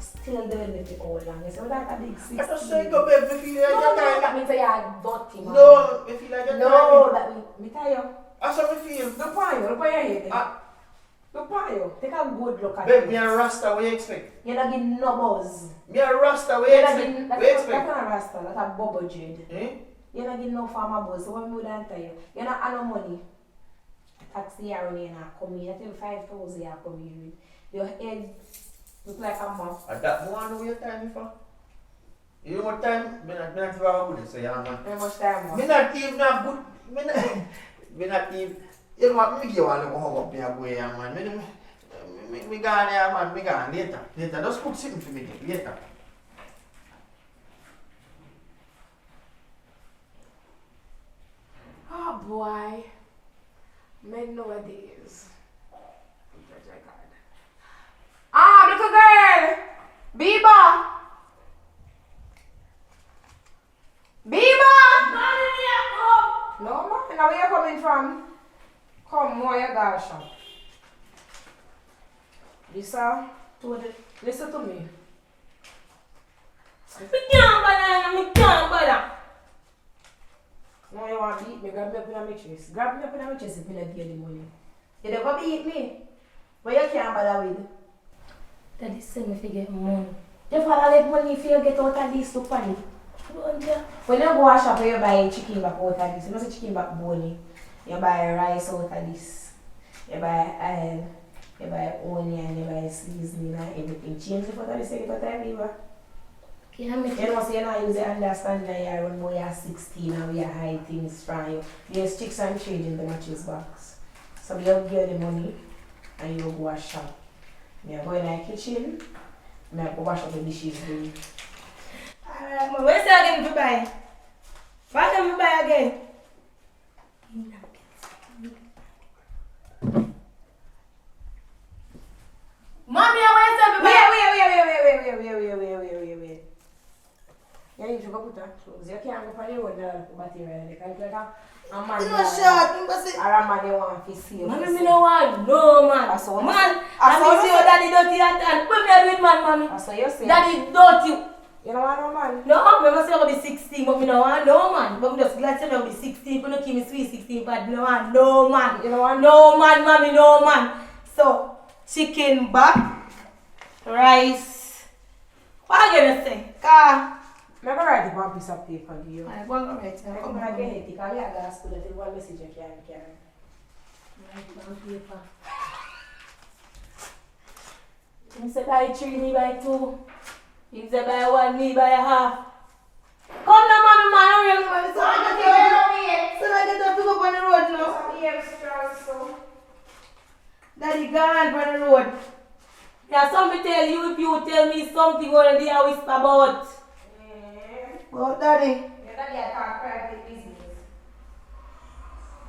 still doing it for how long? So that's a big 16. I just say go back, me feel like No, you're that means you're dirty, man. No, me feel like you're No, that means, me tell you. That's how me feel. Look on your head. Look on you. Take a good look at Babe, it. me a Rasta, what you expect? You're not getting no buzz. Me a Rasta, what you expect? That's not a Rasta, that's a bubble jade. Eh? You're not getting no farmer buzz, so what me would I tell you? You're not have no money. Taxi here when you're not coming. I think 5,000 you're coming with. Your head look like a mop. At that moment, what you time for? You know what time? Me not have a good, so yeah, man. How much time? Me not even have good. Me not even. You know what? Me give you one look how up me a go here, man. Me gone here, man. Me gone later. Just cook something for me later. Oh boy. Men nowadays. Little girl! Biba! No man, now where you coming from? Come, more your girl shop. Lisa, listen to me. Me can't bother. No, you want to beat me, grab me up in my chest. Grab me up in my chest if you don't give the money. You never beat me, but you can't bother with. Daddy said me to get money. Your father let money if you get out of this to panic. When you go to shop, you buy chicken back out of this. You don't say chicken back bone. You buy rice out of this. You buy oil. You buy onion. You buy seasoning and everything. Change the photo, you say the photo, you Can know, so you're not using understand that you're when boy are 16 and we are high things from you. There's chicks and change in the matches box. So you give the money and you go to shop. You go in the kitchen. I go wash up the dishes. Alright, Mom, where's that again to buy? What can we buy again? Mommy, where's that we buy? Wait. You need to go put that clothes. You can't go for the road now for material. You can't like a man. You know, short, you must say. Or a man they want to see you. Mommy, me no want no man. That's what Man, I I see your daddy dirty and what me a do with man, mommy? That's what you say. Daddy dirty. You don't want no man? No, me must say I be 16, but me no want no man. But me just glad to know be 16, but no keep me sweet 16, but me no want no man. You don't want no man, mommy, no man. So, chicken back, rice. What are you gonna say? Car. I'm going to write one piece of paper for you. I'm going to write it. I'm going to get it because you have to school that one message you can't carry. Write down paper. You say buy 3, me buy 2. You say buy 1, me buy half. Come now, mommy, man, hurry up, mommy. So I get up to go on the road now. Yes, so. Daddy gone on the road. Yeah, something tell you if you tell me something what they are whisper about. Oh, Daddy. Your daddy attack private business.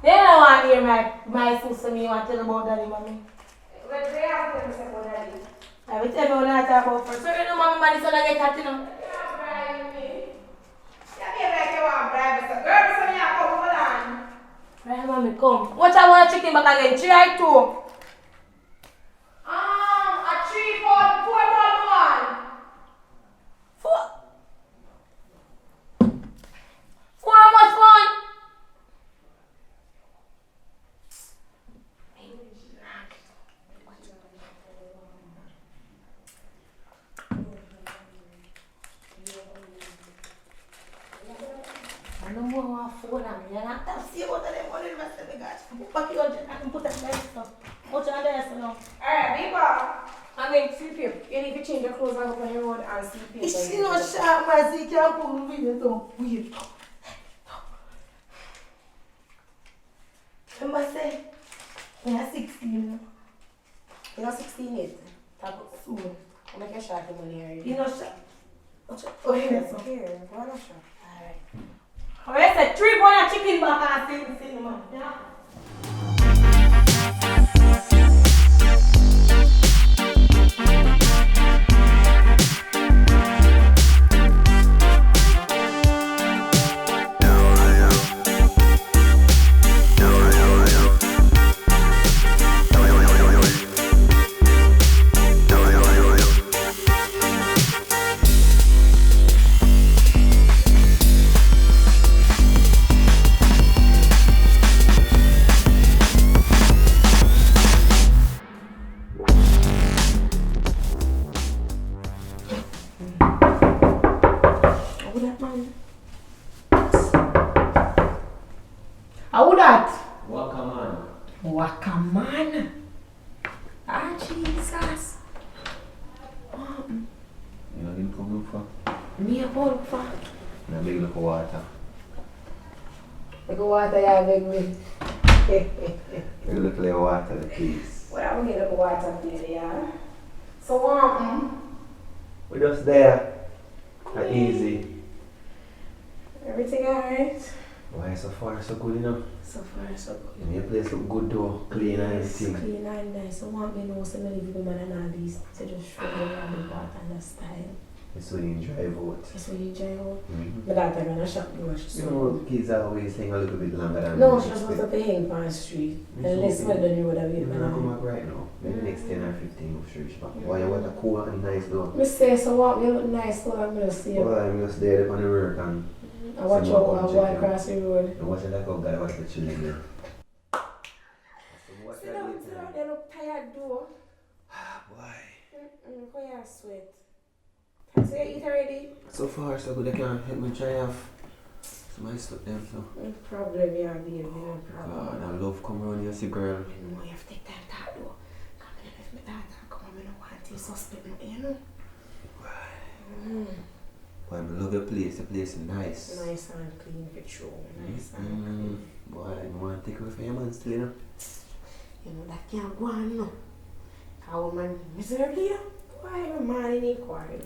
They don't want to hear my sister me want to tell about Daddy, mommy. But they have to say about daddy. I will tell you what I talk about first. So you know, mommy, man, so I get cat, you know. You can't bribe me. You behave like you want to bribe us. Girl, so you come over on. Right, mommy, come. What I want chicken back again? Try 2. A 3, 4, 1. 4. 4 how much fun? I don't want 4 now. You have to see what them money the rest of the guys. Put it on I can put that there stuff. What's on there so now? Alright, people. I'm going to sleep here. You need to change your clothes and go on the road and sleep here. It's not sharp, man. So you can't put me with it. Weird. Remember say, we are 16. You're not 16 yet. Talk soon. I'm going to get shot the money already. You know sharp. Oh, here, so. Here, go on a shot. Alright. Alright, so 3 pound of chicken back and sit man. Yeah. Who that man? How that? Wakaman. Wakaman. Ah, Jesus. You know him come look for? Me a bowl for. And a big look of water. Like water you have with me. Big look of water, please. Well, I'm gonna get up water here, yeah. So, We're just there. Easy. everything alright? Why so far so good enough? So far, so good. And your place look good though, clean and everything. Clean and nice. So, want me know, so I live with the man and all these. So, just show them around the water and the style. It's when you drive out. That's what you enjoy out. Mm-hmm. My daughter gonna shop door. She's You so know, good. kids are always hang a little bit longer than No, we she just wants expect. to hang on the street. It's Unless okay. well done you would have You're been gonna come on. back right now. Maybe next 10 or 15 of church back. Why you want a cool and nice though? I say, so what, you look nice, so I'm gonna see you. Well, I'm just there on the work and I watch someone out come while check walk you. across the road. And watch it like a guy watch the children there. So watch Sit that down, later. you look tired though. Why? Why you sweat? So you eat already? So far so good I can't help me try off. So I stuck them so. No problem, yeah, baby, no God, problem. I love come around here, see girl. You have to take time to talk though. Come in, if my daughter come on, I don't want to suspect no, you know? Boy, I love your place, the place is nice. Nice and clean for sure. Nice and clean. Boy, I want to take away from your man still, you know. You know, that can't go on, no. Our man miserably, why a man in a quarrel?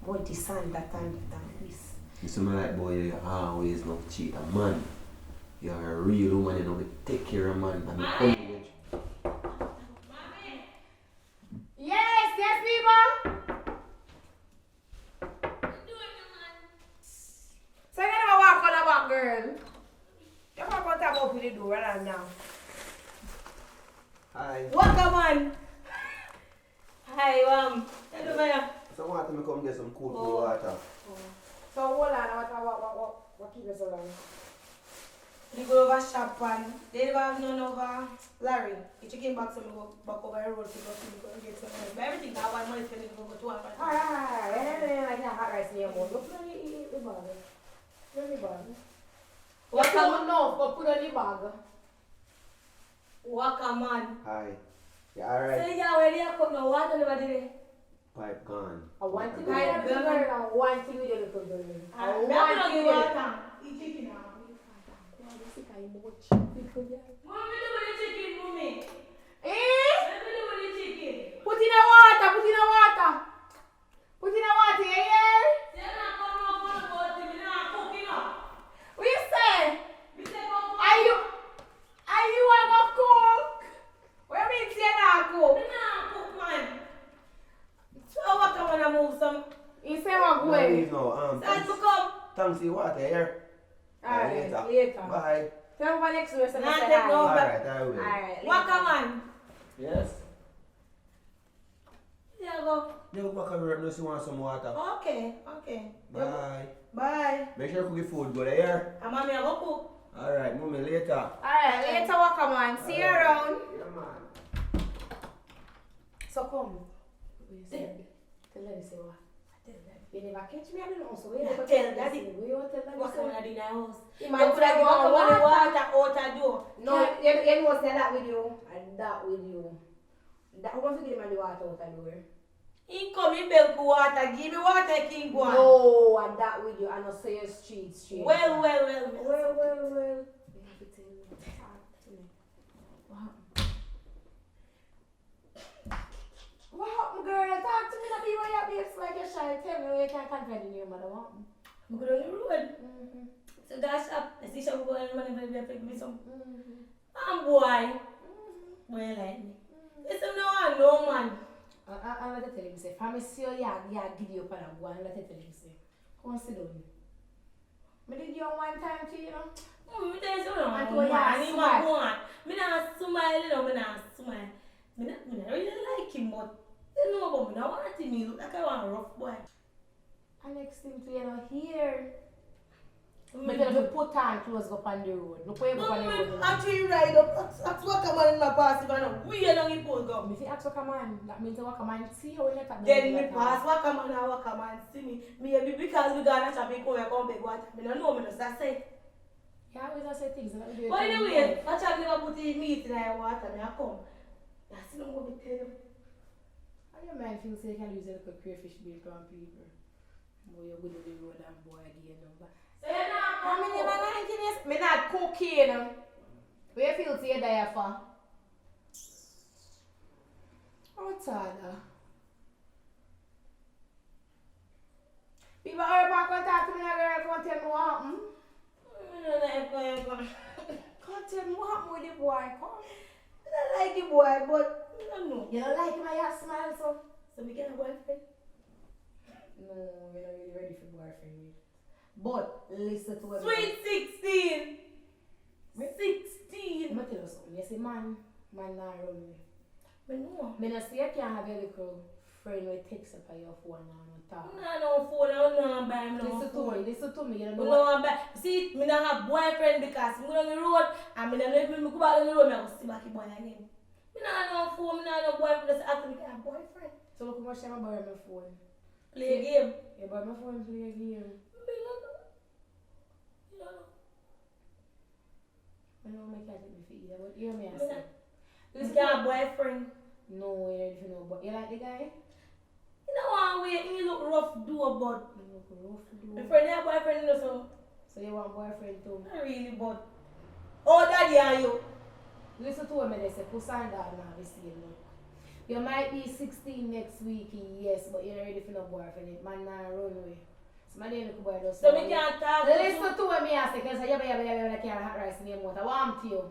Boy, this and that and that and this. You see me like, boy, you always not cheat a man. You're a real woman, you know, you take care of a man. And you Yes, yes, people. So you're gonna walk on the back, girl. You're not gonna tap up with the door right now. Hi. Welcome on. Hi, hello, Maya. So I want to come get some cool Oh. water. So hold on, what keep you so long? You go over shop and they never have none over Larry. The chicken box and go back over the road to go and get some else. But everything that one money spending go to one. Alright, and then like that hot rice in your mouth. Go put on the bag. Put on the bag. What Come no, go put on the bag. Welcome on. Hi. You So alright? you are ready to come now. What do you do? Pipe gone. I want to do Right, the little girl. girl. I want to do the little girl. I I'm want not to going do to the water. Eat chicken now. Mommy, do the chicken, mommy. Eh? Let me do the chicken. Put in the water, put in the water. Put in the water, you hear? Say not come now for the boat. Me not cooking up. What you say? Me say come for. Are you a go cook? What you mean say not cook? Me not cook, man. So what come on and move some? You say what No, way? leave now. Time to come. Thanks for your water here. Alright, later. Bye. Tell me for next week, so Nah, say take no- hi. Alright, I will. Alright, Welcome on. Yes? Yeah, go. You go back and work now if you want some water. Okay. Bye. Bye. Make sure you cook your food good here. And mommy, I go cook. Alright, mommy, later. Alright, later welcome on. See you around. Yeah, man. So come. Tell her say what? You never catch me, I don't know. So where you Yeah, go tell tell daddy. daddy? Where you tell daddy? Welcome on in the house. You You man could have say welcome on the water. water out the door. No, you know say that with you and that with you. That I'm going to give him the water out of the door. He come in milk water. Give me water, King Guan. No, and that with you. And I say you straight. Well. Well. You have to tell me. Talk to me. What happened, girl? Talk to me. Not be where you be like you're shy. Tell me where you can't confide in your mother. What happened? I'm going on the road. So that shop. I see shop going on and they pick me some. Boy. Boy like me. Listen, no man. I'm going to tell him, say, if I see you, give you up and I'm going to tell him, say, come and sit down. I did you one time too, you know? Me tell you something. And I'm to I need my smile. one. Me not smile, you know. Me not smile. Me not really like him, but you know about me. I want him. He look like I want a rough boy. And next thing to you know, here. Me tell you to put on clothes up on the road. Look where you go on the road. Actually ride up. That's what come on in my pass if I know. We are not pull up. If you ask what come on, that means what come on see how you let Then me pass what come on and what come on see me. Maybe because we gonna shopping come back water. Me don't know me just say. You always say things that we do. By the way, I try never put in meat in the water. Me I come. That's not what me tell you. How your man feels say you can use a little crayfish bait on people? Boy, you go to the road and boy again number. So you know, How many man like this? Me not cooking. Where you feel say you there for? Oh, Tada. People are back and talk to me, girl. Come tell me what happened. Come tell me what happened with the boy. Come. I don't like the boy, but I don't know. You don't like him, I smile so. So we get a boyfriend. No, you're not really ready for boyfriend. But listen to what Sweet 16. 16. I'm tell you something. You see, man not run me. But no. Me not say you can't have a little friend who takes up on your phone and talk. No phone, I don't buy him no phone. Listen to me. You I don't know don't buy. See, I don't have boyfriend because I go on the road and I don't go back on the road and I go see back the boy again. I don't have no phone, I don't have no boyfriend. Just after me have boyfriend. So look how much time I borrow my phone. Play a game. You borrow my phone, play a game. I know my cat take me for either, but hear me I say. You got a boyfriend. No, you ready for no but you like the guy? You know one way, he look rough do but You look rough to my do. friend have boyfriend you know so. So you want boyfriend too? Not really but. Oh daddy are you? Listen to what they say, puss and dog now be same look. You might be 16 next week, yes, but you're ready for no boyfriend. It man not run away. So my name is boy does. So we can't talk. Listen to what me I say, because you can't hot rice in your mouth. I want to you.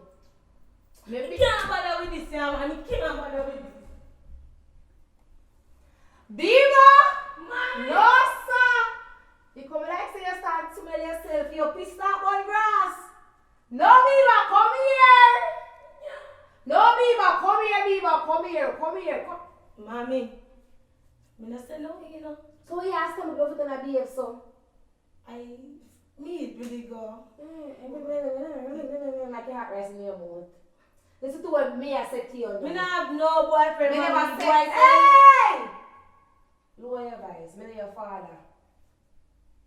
You can't bother with this, man. You can't bother with this. Beaver! Man. No, sir! You come like say you start to smell yourself. You pissed up on grass. No, Beaver, come here! No, Beaver, come here, Beaver, come here, come here. Come. Mommy. I don't say no, you know. So he asked him to go for the behave, so. Me really go. Like you hot rice in your mouth. Listen to what me I said to you. Me not have no boyfriend. Me mommy. never said, Boyfriend. hey! Lower your voice. Me not your father.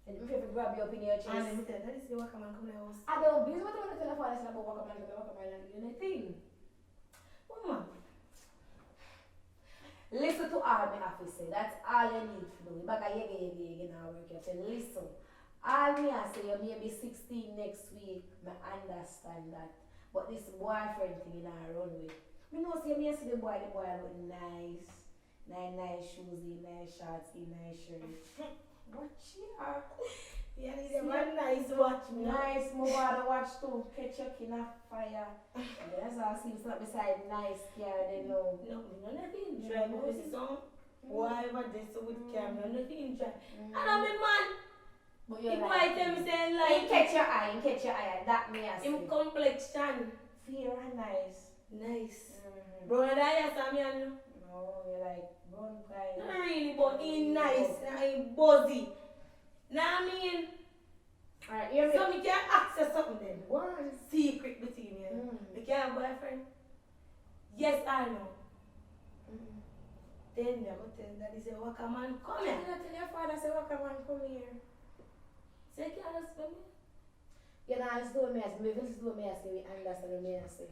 And if you grab you up in your chest. And let me tell you, that is the work man come to the house. I don't believe what I want to tell the father about walk up and do anything. Woman. Listen to all me have to say. That's all you need to do. Back a yege now work. You say listen. All me I say you may be 16 next week. I understand that. But this boyfriend thing you not run with. Me know say me see the boy look nice. Nice shoes, nice shorts, nice shirt. What she are? Yeah, he's a man nice watch. Nice, move on to watch too. Catch your kin of fire. That's all seems like beside nice car, they know. No, nothing dry. No, it's on. Whatever they say with camera, nothing dry. And I'm a man. But If you're I tell me saying like catch your eye, that me as him complexion. fair and nice. Nice. Bro, and I saw me and No, you're like brown guy. not really, but he nice and he buzzy. Now I mean, Alright, hear me. so me can access something then. One. Secret between me. Me can have a boyfriend. Yes, I know. Then me go tell daddy say, "Waka man, come You here." not tell your father say, "Welcome man, come here." Say, "Can I just come here?" You know, listen to what me I say. Listen to what me I say. We understand what me I say.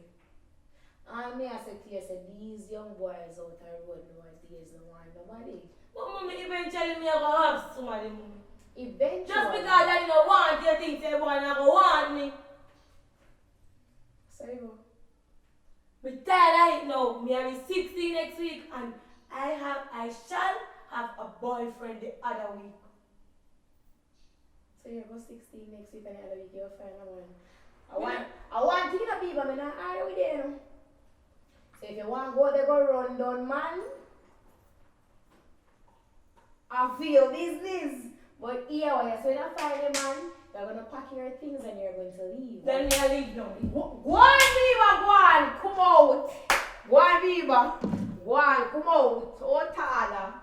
And me I say to you, say, these young boys out the road nowadays don't want nobody. But mommy, eventually me I go have somebody. Mommy. Eventually. Just because daddy don't want you, think say boy not go want me. Sorry, bro. Me tired right now. Me I be 16 next week and I shall have a boyfriend the other week. So you go 16 next week and the other week you'll find a man. I want you to be, but I'm not argue with you. So if you want to go there, go run down, man. I feel business. But here, when you find a man, you're going to pack your things and you're going to leave. Then me I leave now. Go on, Beaver, go on, come out. Go on, Beaver. Go on, come out. Oh, Tala.